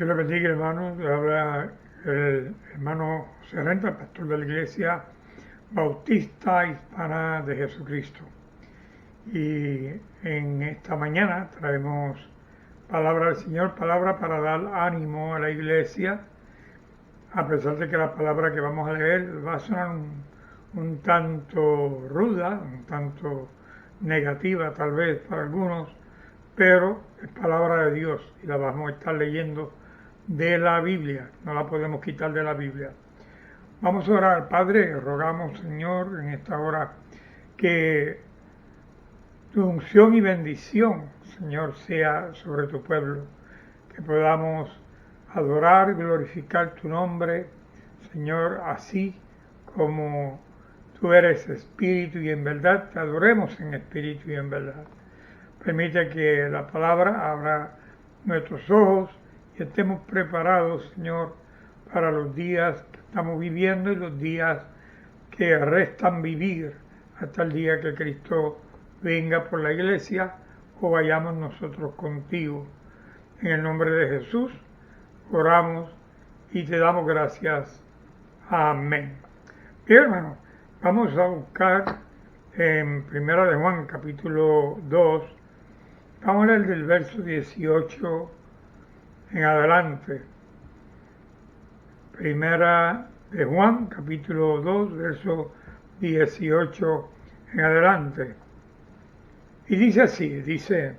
Dios le bendiga, hermanos. Le habla el hermano Serrenta, pastor de la Iglesia Bautista Hispana de Jesucristo. Y en esta mañana traemos palabra del Señor, palabra para dar ánimo a la Iglesia, a pesar de que la palabra que vamos a leer va a sonar un tanto ruda, un tanto negativa tal vez para algunos, pero es palabra de Dios y la vamos a estar leyendo de la Biblia, no la podemos quitar de la Biblia. Vamos a orar. Padre, rogamos, Señor, en esta hora que tu unción y bendición, Señor, sea sobre tu pueblo, que podamos adorar y glorificar tu nombre, Señor, así como tú eres espíritu y en verdad, te adoremos en espíritu y en verdad. Permite que la palabra abra nuestros ojos y estemos preparados, Señor, para los días que estamos viviendo y los días que restan vivir hasta el día que Cristo venga por la iglesia o vayamos nosotros contigo. En el nombre de Jesús oramos y te damos gracias. Amén. Bien, hermanos, vamos a buscar en 1 de Juan, capítulo 2, vamos a leer del verso 18 en adelante. 1 de Juan, capítulo 2, verso 18 en adelante. Y dice así, dice: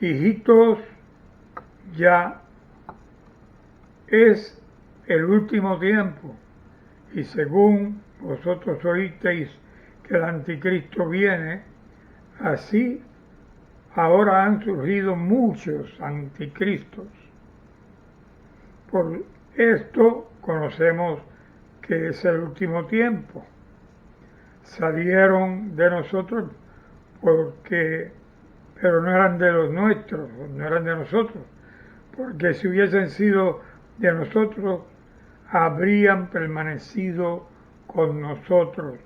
hijitos, ya es el último tiempo, y según vosotros oísteis que el anticristo viene, así ahora han surgido muchos anticristos. Por esto conocemos que es el último tiempo. Salieron de nosotros pero no eran de los nuestros, no eran de nosotros, porque si hubiesen sido de nosotros, habrían permanecido con nosotros.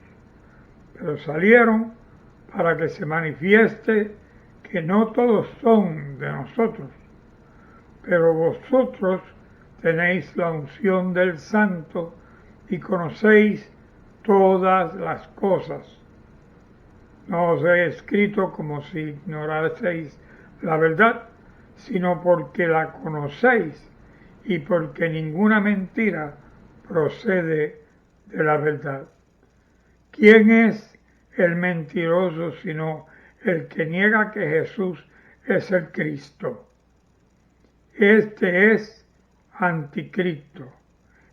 Pero salieron para que se manifieste que no todos son de nosotros, pero vosotros tenéis la unción del Santo y conocéis todas las cosas. No os he escrito como si ignoraseis la verdad, sino porque la conocéis y porque ninguna mentira procede de la verdad. ¿Quién es el mentiroso sino el que niega que Jesús es el Cristo? Este es anticristo,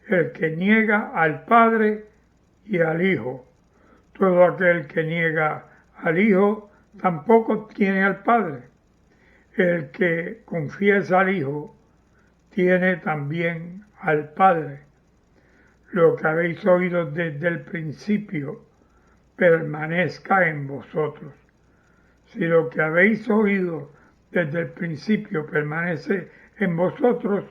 el que niega al Padre y al Hijo. Todo aquel que niega al Hijo tampoco tiene al Padre. El que confiesa al Hijo tiene también al Padre. Lo que habéis oído desde el principio permanezca en vosotros. Si lo que habéis oído desde el principio permanece en vosotros,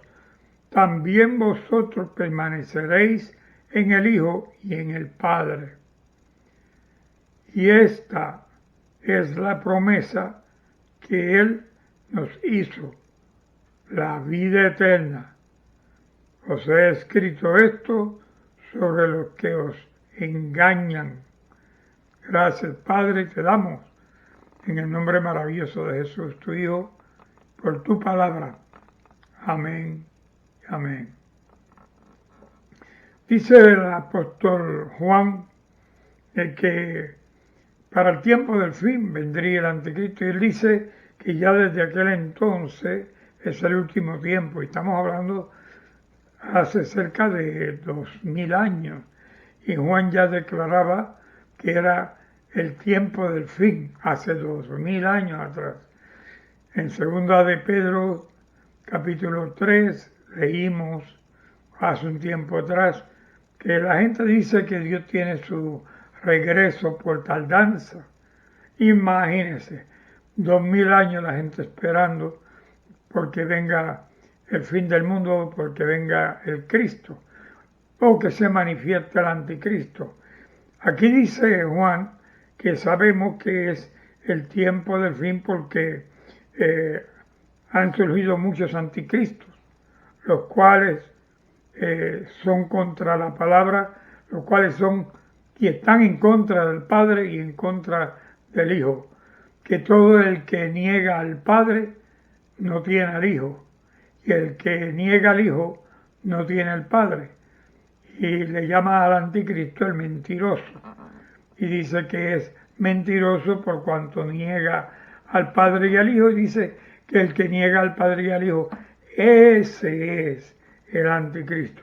también vosotros permaneceréis en el Hijo y en el Padre. Y esta es la promesa que Él nos hizo, la vida eterna. Os he escrito esto sobre los que os engañan. Gracias, Padre, te damos en el nombre maravilloso de Jesús, tu Hijo, por tu palabra. Amén. Amén. Dice el apóstol Juan que para el tiempo del fin vendría el anticristo, y él dice que ya desde aquel entonces es el último tiempo, y estamos hablando hace cerca de 2000 años, y Juan ya declaraba que era el tiempo del fin, hace 2000 años atrás. En segunda de Pedro, capítulo 3, leímos hace un tiempo atrás que la gente dice que Dios tiene su regreso por tardanza. Imagínense, 2000 años la gente esperando porque venga el fin del mundo, porque venga el Cristo, o que se manifieste el anticristo. Aquí dice Juan que sabemos que es el tiempo del fin porque han surgido muchos anticristos, los cuales son contra la palabra, los cuales son que están en contra del Padre y en contra del Hijo. Que todo el que niega al Padre no tiene al Hijo, y el que niega al Hijo no tiene al Padre. Y le llama al anticristo el mentiroso. Y dice que es mentiroso por cuanto niega al Padre y al Hijo, y dice que el que niega al Padre y al Hijo, ese es el anticristo.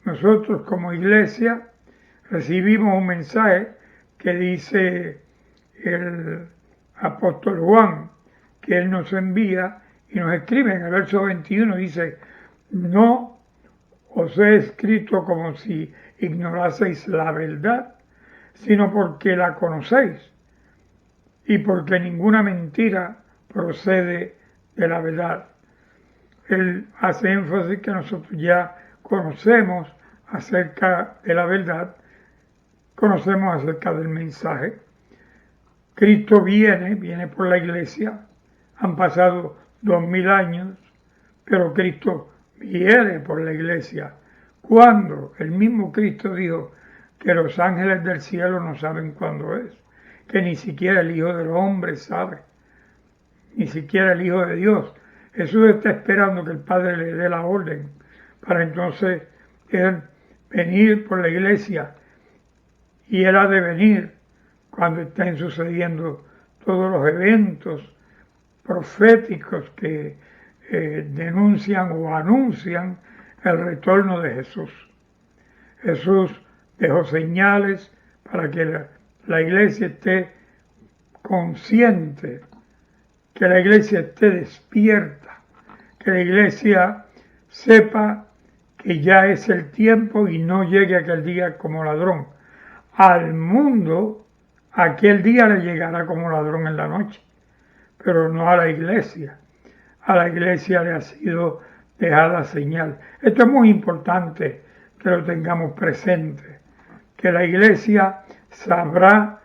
Nosotros como iglesia recibimos un mensaje que dice el apóstol Juan, que él nos envía y nos escribe en el verso 21, dice: no os he escrito como si ignoraseis la verdad, sino porque la conocéis y porque ninguna mentira procede de la verdad. Él hace énfasis que nosotros ya conocemos acerca de la verdad, conocemos acerca del mensaje. Cristo viene por la iglesia, han pasado 2000 años, pero Cristo viene por la iglesia. Cuando el mismo Cristo dijo que los ángeles del cielo no saben cuándo es, que ni siquiera el Hijo del Hombre sabe, ni siquiera el Hijo de Dios. Jesús está esperando que el Padre le dé la orden para entonces él venir por la iglesia, y él ha de venir cuando estén sucediendo todos los eventos proféticos que denuncian o anuncian el retorno de Jesús. Jesús dejó señales para que la iglesia esté consciente, que la iglesia esté despierta, que la iglesia sepa que ya es el tiempo y no llegue aquel día como ladrón. Al mundo aquel día le llegará como ladrón en la noche, pero no a la iglesia. A la iglesia le ha sido dejada señal. Esto es muy importante que lo tengamos presente, que la iglesia sabrá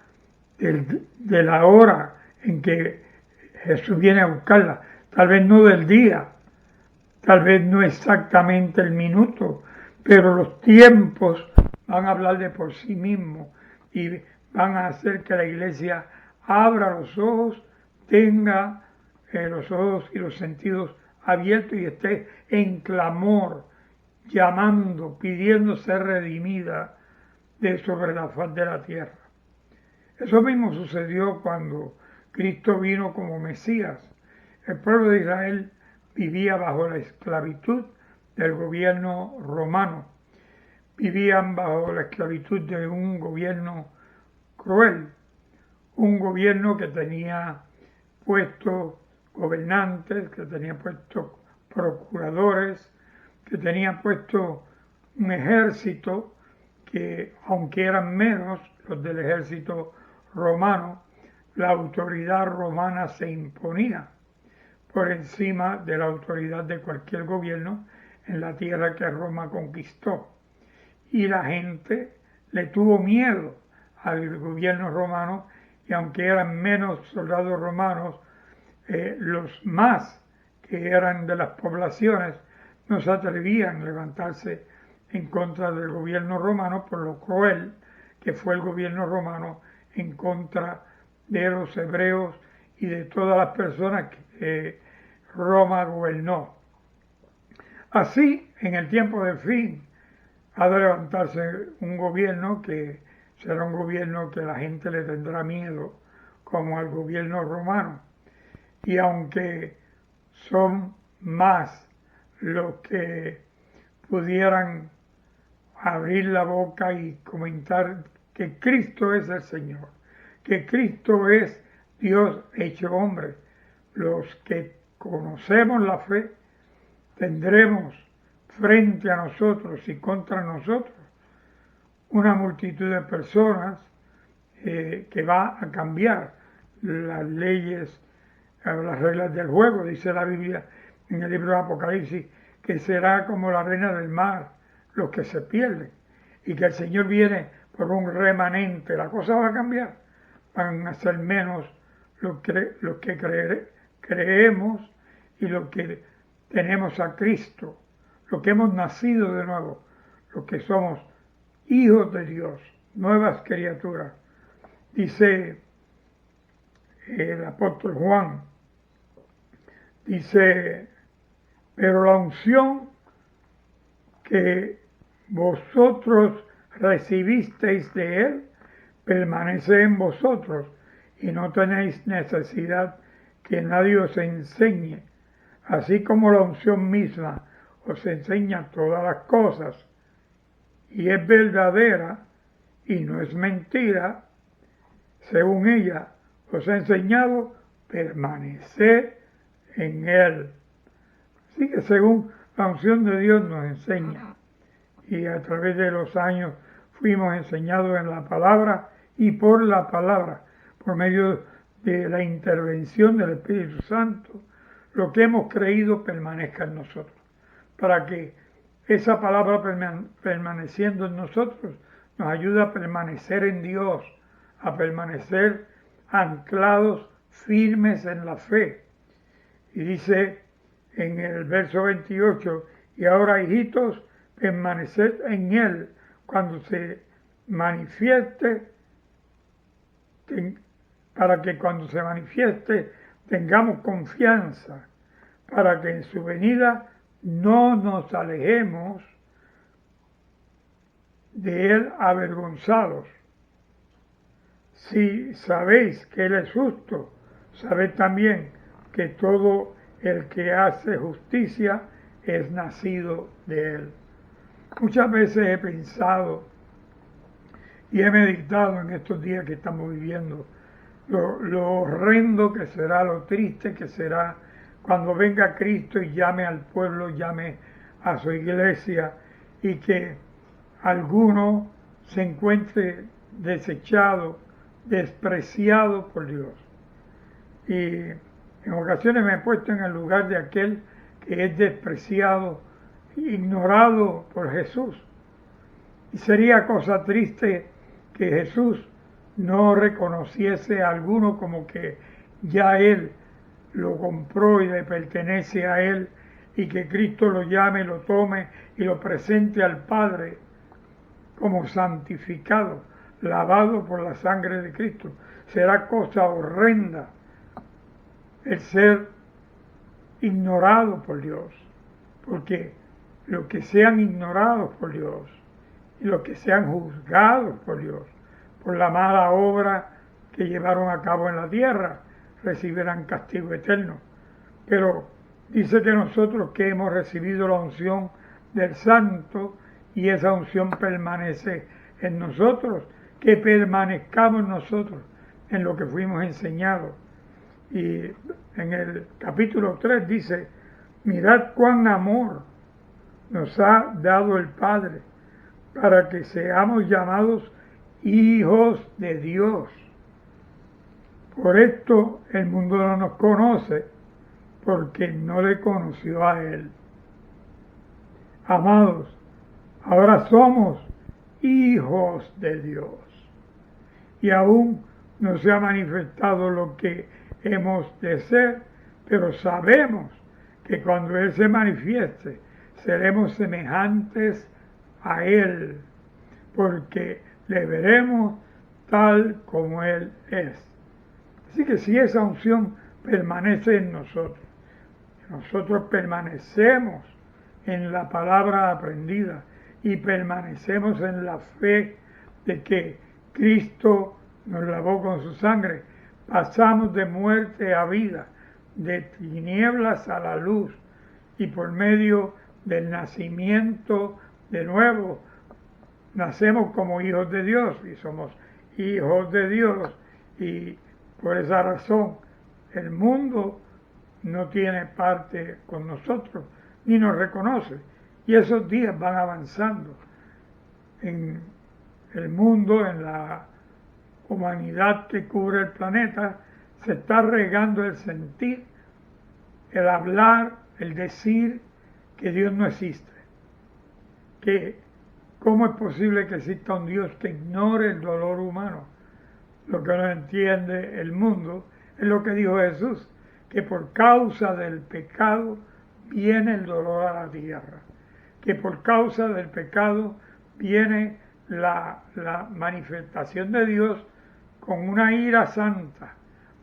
de la hora en que Jesús viene a buscarla, tal vez no del día, tal vez no exactamente el minuto, pero los tiempos van a hablar de por sí mismos y van a hacer que la iglesia abra los ojos, tenga los ojos y los sentidos abiertos y esté en clamor, llamando, pidiendo ser redimida de sobre la faz de la tierra. Eso mismo sucedió cuando Cristo vino como Mesías. El pueblo de Israel vivía bajo la esclavitud del gobierno romano. Vivían bajo la esclavitud de un gobierno cruel, un gobierno que tenía puestos gobernantes, que tenía puestos procuradores, que tenía puesto un ejército que, aunque eran menos los del ejército romano, la autoridad romana se imponía por encima de la autoridad de cualquier gobierno en la tierra que Roma conquistó. Y la gente le tuvo miedo al gobierno romano, y aunque eran menos soldados romanos, los más que eran de las poblaciones no se atrevían a levantarse en contra del gobierno romano por lo cruel que fue el gobierno romano en contra de los hebreos y de todas las personas que Roma gobernó. Así, en el tiempo del fin, ha de levantarse un gobierno que será un gobierno que la gente le tendrá miedo, como al gobierno romano. Y aunque son más los que pudieran abrir la boca y comentar que Cristo es el Señor, que Cristo es Dios hecho hombre, los que conocemos la fe, tendremos frente a nosotros y contra nosotros una multitud de personas que va a cambiar las leyes, las reglas del juego. Dice la Biblia en el libro de Apocalipsis que será como la arena del mar los que se pierden, y que el Señor viene por un remanente. La cosa va a cambiar, van a ser menos los que creemos y los que tenemos a Cristo, los que hemos nacido de nuevo, los que somos hijos de Dios, nuevas criaturas. Dice el apóstol Juan, dice, pero la unción que vosotros recibisteis de Él permanece en vosotros y no tenéis necesidad que nadie os enseñe, así como la unción misma os enseña todas las cosas y es verdadera y no es mentira, según ella os ha enseñado, permanecer en Él. Así que según la unción de Dios nos enseña, y a través de los años fuimos enseñados en la palabra y por la palabra, por medio de la intervención del Espíritu Santo, lo que hemos creído permanezca en nosotros, para que esa palabra permaneciendo en nosotros nos ayuda a permanecer en Dios, a permanecer anclados, firmes en la fe. Y dice en el verso 28, y ahora, hijitos, permaneced en Él cuando se manifieste, para que cuando se manifieste tengamos confianza, para que en su venida no nos alejemos de Él avergonzados. Si sabéis que Él es justo, sabed también que todo el que hace justicia es nacido de Él. Muchas veces he pensado y he meditado en estos días que estamos viviendo lo horrendo que será, lo triste que será cuando venga Cristo y llame al pueblo, llame a su iglesia y que alguno se encuentre desechado, despreciado por Dios. Y en ocasiones me he puesto en el lugar de aquel que es despreciado, ignorado por Jesús. Y sería cosa triste que Jesús no reconociese a alguno como que ya Él lo compró y le pertenece a Él, y que Cristo lo llame, lo tome y lo presente al Padre como santificado, lavado por la sangre de Cristo. Será cosa horrenda el ser ignorado por Dios, porque los que sean ignorados por Dios y los que sean juzgados por Dios por la mala obra que llevaron a cabo en la tierra, recibirán castigo eterno. Pero dice que nosotros que hemos recibido la unción del Santo y esa unción permanece en nosotros, que permanezcamos nosotros en lo que fuimos enseñados. Y en el capítulo 3 dice, mirad cuán amor nos ha dado el Padre para que seamos llamados hijos de Dios. Por esto el mundo no nos conoce, porque no le conoció a Él. Amados, ahora somos hijos de Dios, y aún no se ha manifestado lo que hemos de ser, pero sabemos que cuando Él se manifieste, seremos semejantes a Él, porque le veremos tal como Él es. Así que si esa unción permanece en nosotros, nosotros permanecemos en la palabra aprendida y permanecemos en la fe de que Cristo nos lavó con su sangre, pasamos de muerte a vida, de tinieblas a la luz, y por medio del nacimiento de nuevo, nacemos como hijos de Dios y somos hijos de Dios, y por esa razón el mundo no tiene parte con nosotros ni nos reconoce, y esos días van avanzando en el mundo, en la humanidad que cubre el planeta. Se está regando el sentir, el hablar, el decir que Dios no existe, que cómo es posible que exista un Dios que ignore el dolor humano. Lo que no entiende el mundo es lo que dijo Jesús, que por causa del pecado viene el dolor a la tierra, que por causa del pecado viene la manifestación de Dios con una ira santa,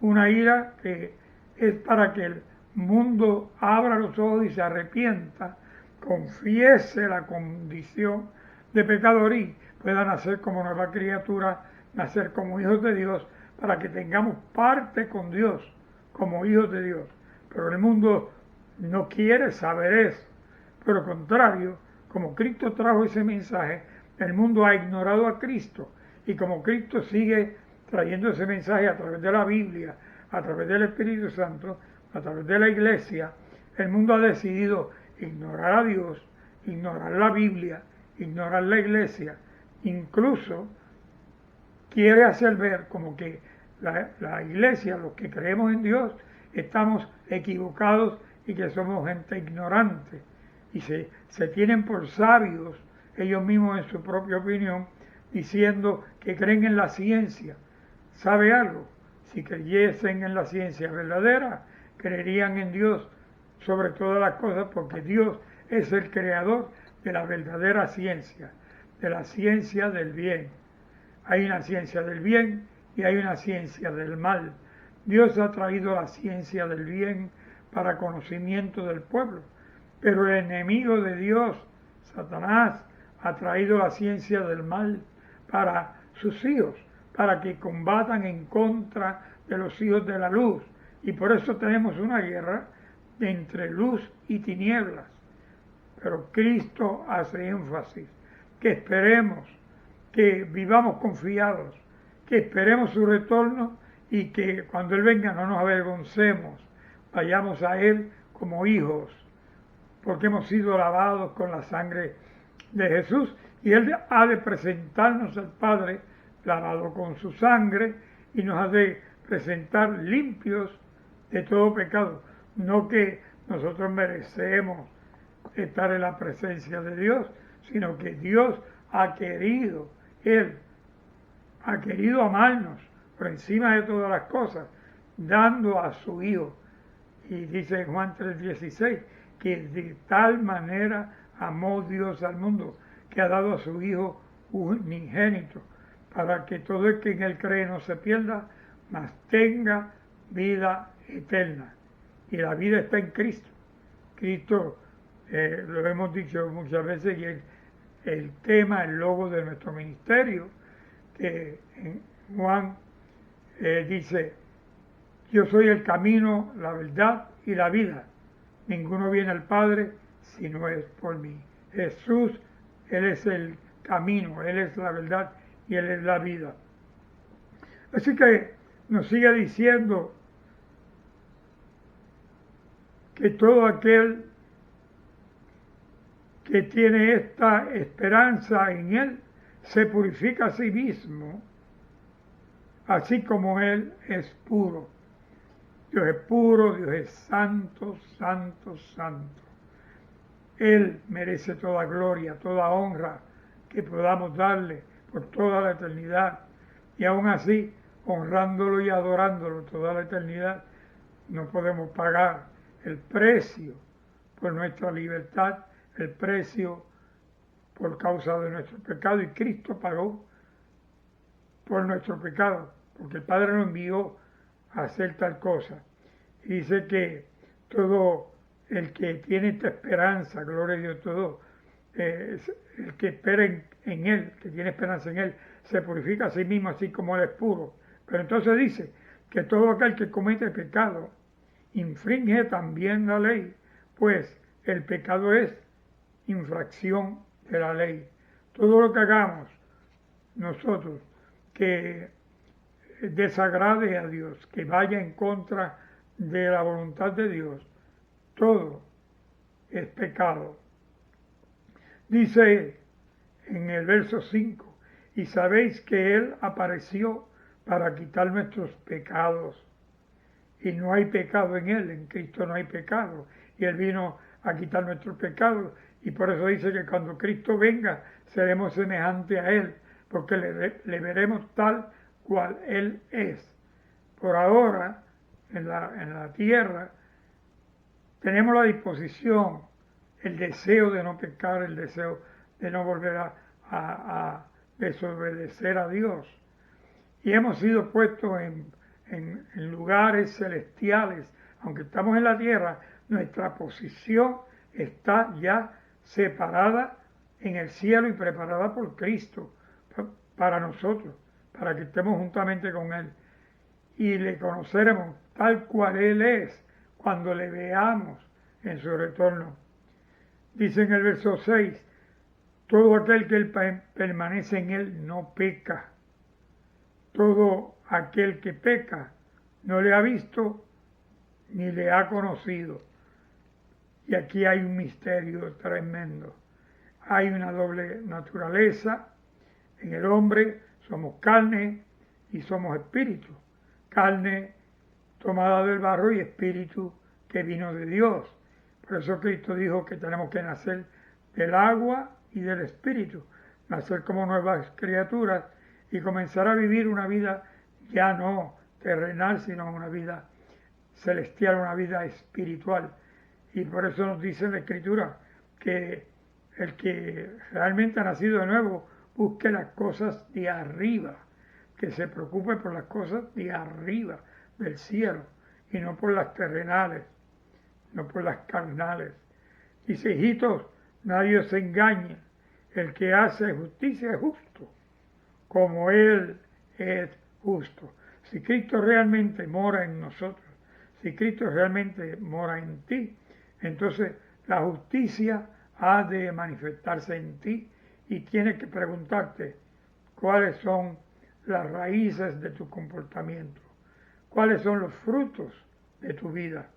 una ira que es para que el mundo abra los ojos y se arrepienta, confiese la condición de pecador y pueda nacer como nueva criatura, nacer como hijos de Dios, para que tengamos parte con Dios, como hijos de Dios. Pero el mundo no quiere saber eso. Por lo contrario, como Cristo trajo ese mensaje, el mundo ha ignorado a Cristo. Y como Cristo sigue trayendo ese mensaje a través de la Biblia, a través del Espíritu Santo, a través de la Iglesia, el mundo ha decidido ignorar a Dios, ignorar la Biblia, ignorar la Iglesia. Incluso quiere hacer ver como que la Iglesia, los que creemos en Dios, estamos equivocados y que somos gente ignorante. Y se tienen por sabios ellos mismos en su propia opinión, diciendo que creen en la ciencia. ¿Sabe algo? Si creyesen en la ciencia verdadera, creerían en Dios sobre todas las cosas, porque Dios es el creador de la verdadera ciencia, de la ciencia del bien. Hay una ciencia del bien y hay una ciencia del mal. Dios ha traído la ciencia del bien para conocimiento del pueblo, pero el enemigo de Dios, Satanás, ha traído la ciencia del mal para sus hijos, para que combatan en contra de los hijos de la luz. Y por eso tenemos una guerra entre luz y tinieblas. Pero Cristo hace énfasis que esperemos, que vivamos confiados, que esperemos su retorno y que cuando Él venga no nos avergoncemos, vayamos a Él como hijos, porque hemos sido lavados con la sangre de Jesús y Él ha de presentarnos al Padre lavado con su sangre y nos ha de presentar limpios de todo pecado. No que nosotros merecemos estar en la presencia de Dios, sino que Dios ha querido, Él ha querido amarnos por encima de todas las cosas, dando a su Hijo. Y dice en Juan 3:16, que de tal manera amó Dios al mundo, que ha dado a su Hijo unigénito, para que todo el que en Él cree no se pierda, mas tenga vida eterna. Y la vida está en Cristo. Cristo, lo hemos dicho muchas veces, y el tema, el logo de nuestro ministerio, que en Juan dice, yo soy el camino, la verdad y la vida. Ninguno viene al Padre si no es por mí. Jesús, Él es el camino, Él es la verdad y Él es la vida. Así que nos sigue diciendo que todo aquel que tiene esta esperanza en Él se purifica a sí mismo, así como Él es puro. Dios es puro, Dios es santo, santo, santo. Él merece toda gloria, toda honra que podamos darle por toda la eternidad. Y aún así, honrándolo y adorándolo toda la eternidad, no podemos pagar el precio por nuestra libertad, el precio por causa de nuestro pecado. Y Cristo pagó por nuestro pecado, porque el Padre nos envió a hacer tal cosa. Y dice que todo el que tiene esta esperanza, gloria a Dios, todo el que espera en Él, que tiene esperanza en Él, se purifica a sí mismo, así como Él es puro. Pero entonces dice que todo aquel que comete pecado infringe también la ley, pues el pecado es infracción de la ley. Todo lo que hagamos nosotros que desagrade a Dios, que vaya en contra de la voluntad de Dios, todo es pecado. Dice en el verso 5, y sabéis que Él apareció para quitar nuestros pecados, y no hay pecado en Él, en Cristo no hay pecado, y Él vino a quitar nuestros pecados, y por eso dice que cuando Cristo venga seremos semejantes a Él, porque le veremos tal cual Él es. Por ahora en la tierra, tenemos la disposición, el deseo de no pecar, el deseo de no volver a desobedecer a Dios. Y hemos sido puestos en lugares celestiales. Aunque estamos en la tierra, nuestra posición está ya separada en el cielo y preparada por Cristo para nosotros, para que estemos juntamente con Él. Y le conoceremos tal cual Él es cuando le veamos en su retorno. Dice en el verso 6, todo aquel que permanece en Él no peca. Todo aquel que peca no le ha visto ni le ha conocido. Y aquí hay un misterio tremendo. Hay una doble naturaleza. En el hombre somos carne y somos espíritu. Carne tomada del barro y espíritu que vino de Dios. Por eso Cristo dijo que tenemos que nacer del agua y del espíritu. Nacer como nuevas criaturas y comenzar a vivir una vida ya no terrenal, sino una vida celestial, una vida espiritual. Y por eso nos dice la Escritura que el que realmente ha nacido de nuevo busque las cosas de arriba, que se preocupe por las cosas de arriba, del cielo, y no por las terrenales, no por las carnales. Dice, hijitos, nadie os engañe, el que hace justicia es justo, como Él es justo. Si Cristo realmente mora en nosotros, si Cristo realmente mora en ti, entonces la justicia ha de manifestarse en ti y tienes que preguntarte cuáles son las raíces de tu comportamiento, cuáles son los frutos de tu vida.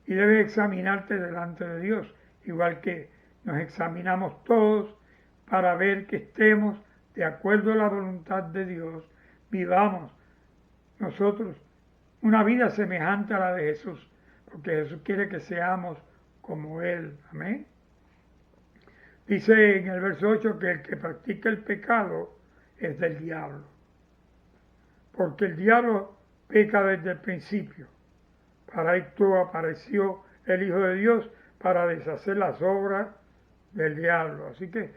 Y debes examinarte delante de Dios, igual que nos examinamos todos para ver que estemos de acuerdo a la voluntad de Dios, vivamos nosotros una vida semejante a la de Jesús, porque Jesús quiere que seamos como Él. Amén. Dice en el verso 8 que el que practica el pecado es del diablo, porque el diablo peca desde el principio. Para esto apareció el Hijo de Dios, para deshacer las obras del diablo. Así que,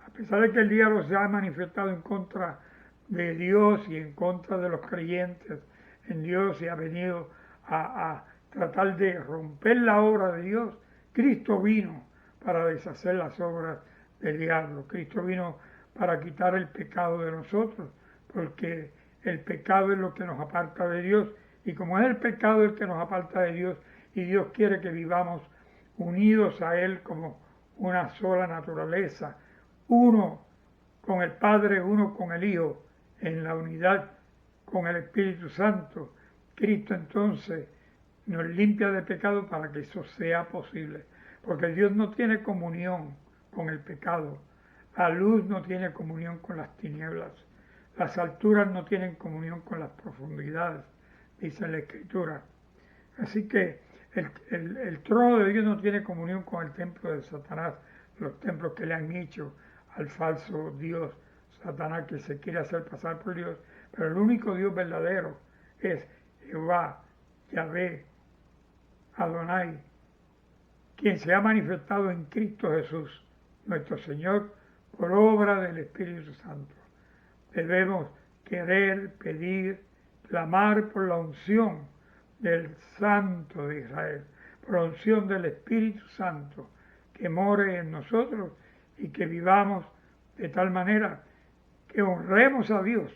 a pesar de que el diablo se ha manifestado en contra de Dios y en contra de los creyentes en Dios y ha venido a tratar de romper la obra de Dios, Cristo vino para deshacer las obras del diablo. Cristo vino para quitar el pecado de nosotros, porque el pecado es lo que nos aparta de Dios, y como es el pecado el que nos aparta de Dios, y Dios quiere que vivamos unidos a Él como una sola naturaleza, uno con el Padre, uno con el Hijo, en la unidad con el Espíritu Santo. Cristo entonces nos limpia de pecado para que eso sea posible, porque Dios no tiene comunión con el pecado, la luz no tiene comunión con las tinieblas, las alturas no tienen comunión con las profundidades, dice la Escritura. Así que el trono de Dios no tiene comunión con el templo de Satanás, los templos que le han hecho al falso Dios, Satanás, que se quiere hacer pasar por Dios. Pero el único Dios verdadero es Jehová, Yahvé, Adonai, quien se ha manifestado en Cristo Jesús, nuestro Señor, por obra del Espíritu Santo. Debemos querer, pedir, clamar por la unción del Santo de Israel, por la unción del Espíritu Santo, que more en nosotros y que vivamos de tal manera que honremos a Dios,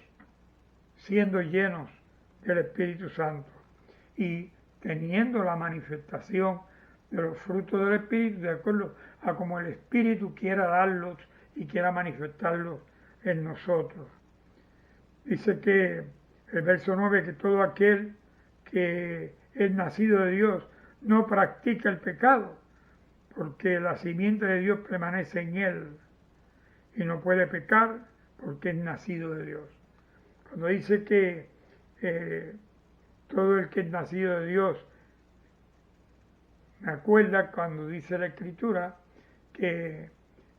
siendo llenos del Espíritu Santo y teniendo la manifestación de los frutos del Espíritu de acuerdo a como el Espíritu quiera darlos y quiera manifestarlos en nosotros. Dice que el verso 9, que todo aquel que es nacido de Dios no practica el pecado, porque la simiente de Dios permanece en él y no puede pecar porque es nacido de Dios. Cuando dice que todo el que es nacido de Dios, me acuerda cuando dice la Escritura que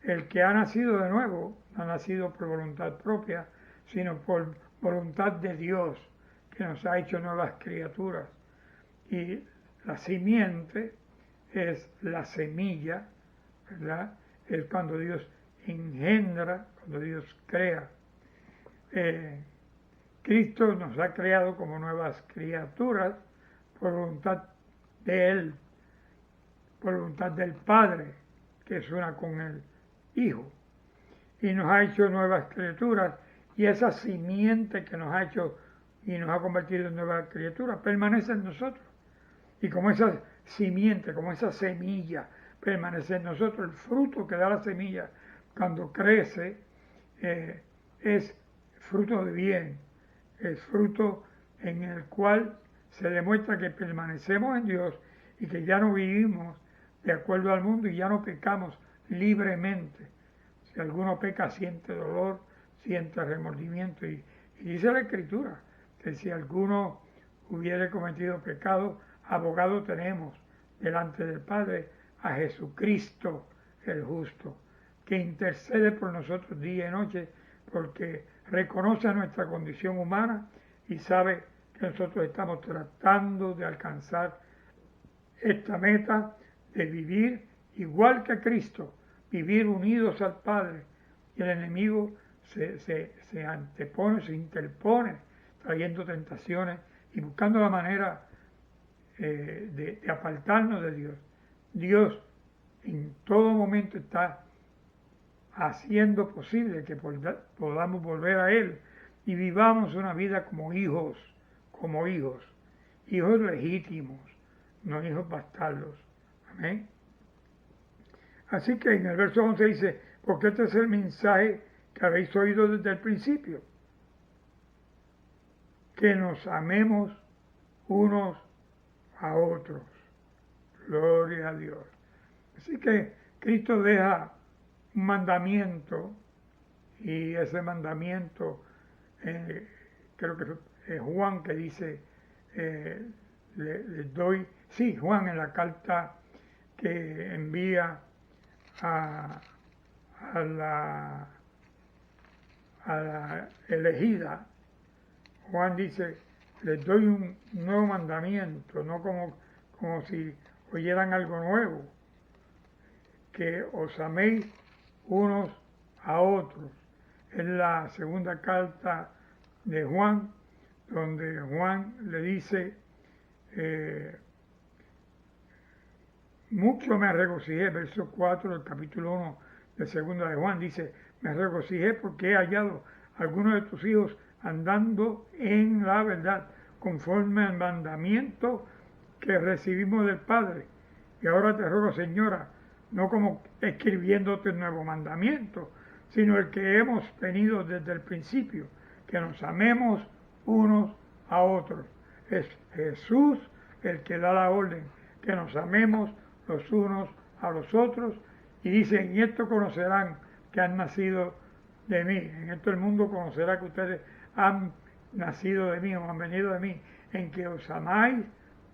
el que ha nacido de nuevo no ha nacido por voluntad propia, sino por voluntad de Dios, que nos ha hecho nuevas criaturas. y la simiente es la semilla, ¿verdad? Es cuando Dios engendra, cuando Dios crea. Cristo nos ha creado como nuevas criaturas por voluntad de Él, por voluntad del Padre, que es una con el Hijo. Y nos ha hecho nuevas criaturas, y esa simiente que nos ha hecho y nos ha convertido en nuevas criaturas permanece en nosotros. Y como esa simiente, como esa semilla permanece en nosotros, el fruto que da la semilla cuando crece es fruto de bien, es fruto en el cual se demuestra que permanecemos en Dios y que ya no vivimos de acuerdo al mundo y ya no pecamos libremente. Si alguno peca, siente dolor, siente remordimiento. Y dice la Escritura que si alguno hubiere cometido pecado, abogado tenemos delante del Padre a Jesucristo el justo, que intercede por nosotros día y noche, porque reconoce nuestra condición humana y sabe que nosotros estamos tratando de alcanzar esta meta de vivir igual que Cristo, vivir unidos al Padre. Y el enemigo se antepone, se interpone, trayendo tentaciones y buscando la manera de apartarnos de Dios. Dios en todo momento está haciendo posible que podamos volver a Él y vivamos una vida como hijos hijos legítimos, no hijos bastardos. Amén. Así que en el verso 11 dice, porque este es el mensaje que habéis oído desde el principio, que nos amemos unos a otros. Gloria a Dios. Así que Cristo deja un mandamiento, y ese mandamiento, creo que es Juan que dice, le doy, sí, Juan en la carta que envía a la elegida, Juan dice, les doy un nuevo mandamiento, no como si oyeran algo nuevo, que os améis unos a otros. Es la segunda carta de Juan, donde Juan le dice, mucho me regocijé, verso 4 del capítulo 1 de segunda de Juan, dice, me regocijé porque he hallado a algunos de tus hijos andando en la verdad, conforme al mandamiento que recibimos del Padre. Y ahora te ruego, Señora, no como escribiéndote un nuevo mandamiento, sino el que hemos tenido desde el principio, que nos amemos unos a otros. Es Jesús el que da la orden, que nos amemos los unos a los otros, y dice, en esto conocerán que han nacido de mí, en esto el mundo conocerá que ustedes han nacido de mí o han venido de mí, en que os amáis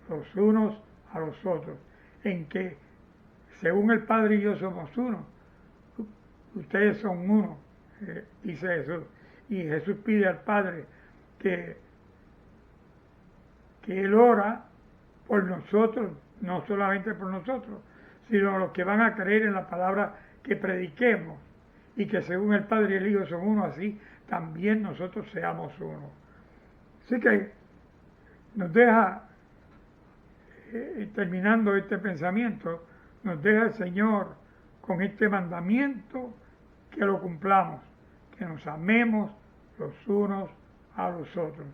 los unos a los otros, en que según el Padre y yo somos uno, ustedes son uno, dice Jesús. Y Jesús pide al Padre que Él ora por nosotros, no solamente por nosotros, sino los que van a creer en la palabra que prediquemos, y que según el Padre y el Hijo son uno, así también nosotros seamos uno. Así que nos deja, terminando este pensamiento, nos deja el Señor con este mandamiento, que lo cumplamos, que nos amemos los unos a los otros.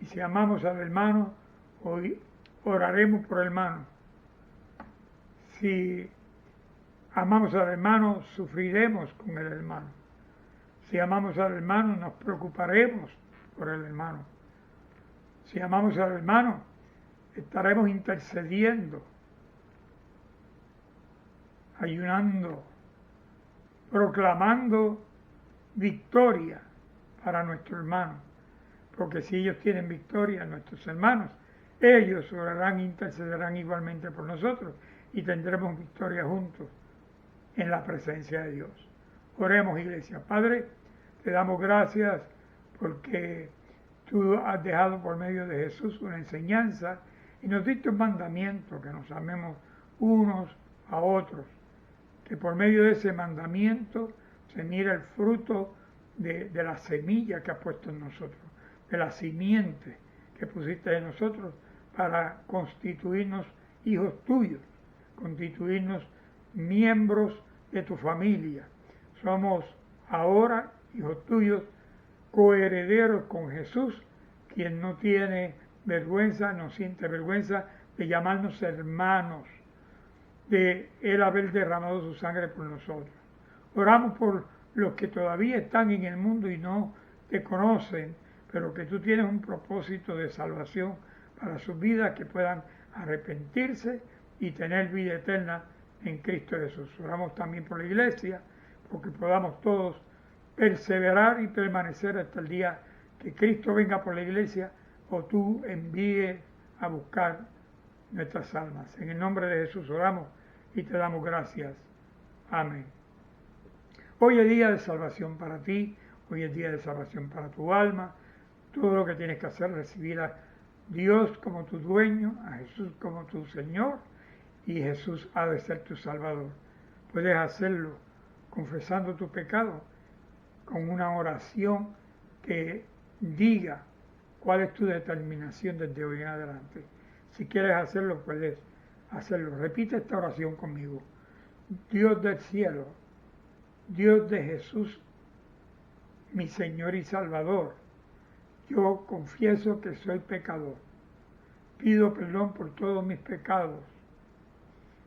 Y si amamos al hermano, hoy oraremos por el hermano. Si amamos al hermano, sufriremos con el hermano. Si amamos al hermano, nos preocuparemos por el hermano. Si amamos al hermano, estaremos intercediendo, ayunando, proclamando victoria para nuestro hermano. Porque si ellos tienen victoria, nuestros hermanos, ellos orarán e intercederán igualmente por nosotros y tendremos victoria juntos en la presencia de Dios. Oremos, iglesia. Padre, te damos gracias porque tú has dejado por medio de Jesús una enseñanza Y nos diste un mandamiento, que nos amemos unos a otros, que por medio de ese mandamiento se mira el fruto de la semilla que has puesto en nosotros, de la simiente que pusiste en nosotros para constituirnos hijos tuyos, constituirnos miembros de tu familia. Somos ahora hijos tuyos, coherederos con Jesús, quien no tiene vergüenza, no siente vergüenza de llamarnos hermanos, de Él haber derramado su sangre por nosotros. Oramos por los que todavía están en el mundo y no te conocen, pero que tú tienes un propósito de salvación para sus vidas, que puedan arrepentirse y tener vida eterna en Cristo Jesús. Oramos también por la iglesia, porque podamos todos perseverar y permanecer hasta el día que Cristo venga por la iglesia o tú envíes a buscar nuestras almas. En el nombre de Jesús oramos y te damos gracias. Amén. Hoy es día de salvación para ti, hoy es día de salvación para tu alma. Todo lo que tienes que hacer es recibir a Dios como tu dueño, a Jesús como tu Señor, y Jesús ha de ser tu Salvador. Puedes hacerlo confesando tu pecado con una oración que diga cuál es tu determinación desde hoy en adelante. Si quieres hacerlo, puedes hacerlo. Repite esta oración conmigo. Dios del cielo, Dios de Jesús, mi Señor y Salvador, yo confieso que soy pecador. Pido perdón por todos mis pecados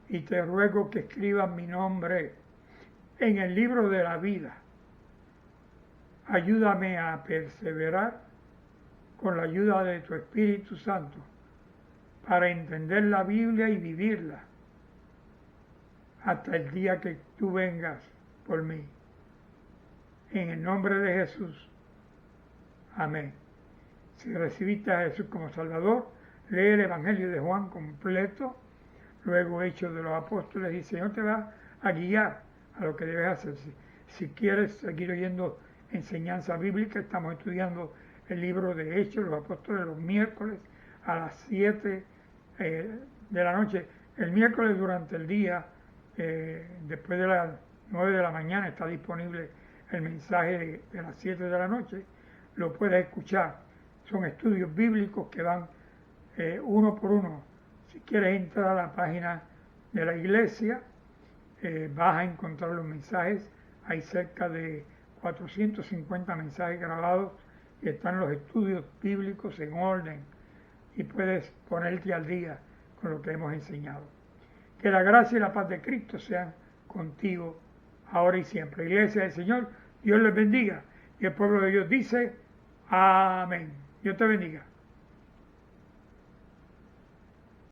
y te ruego que escribas mi nombre en el libro de la vida. Ayúdame a perseverar con la ayuda de tu Espíritu Santo para entender la Biblia y vivirla hasta el día que tú vengas por mí. En el nombre de Jesús. Amén. Si recibiste a Jesús como Salvador, lee el Evangelio de Juan completo, luego Hechos de los Apóstoles, y el Señor te va a guiar a lo que debes hacer. Si quieres seguir oyendo enseñanza bíblica, estamos estudiando el libro de Hechos de los Apóstoles los miércoles a las 7 de la noche. El miércoles durante el día, después de las 9 de la mañana, está disponible el mensaje de las 7 de la noche. Lo puedes escuchar. Son estudios bíblicos que van uno por uno. Si quieres entrar a la página de la iglesia, vas a encontrar los mensajes. Hay cerca de 450 mensajes grabados y están los estudios bíblicos en orden y puedes ponerte al día con lo que hemos enseñado. Que la gracia y la paz de Cristo sean contigo ahora y siempre. Iglesia del Señor, Dios les bendiga. Y el pueblo de Dios dice, amén. Dios te bendiga.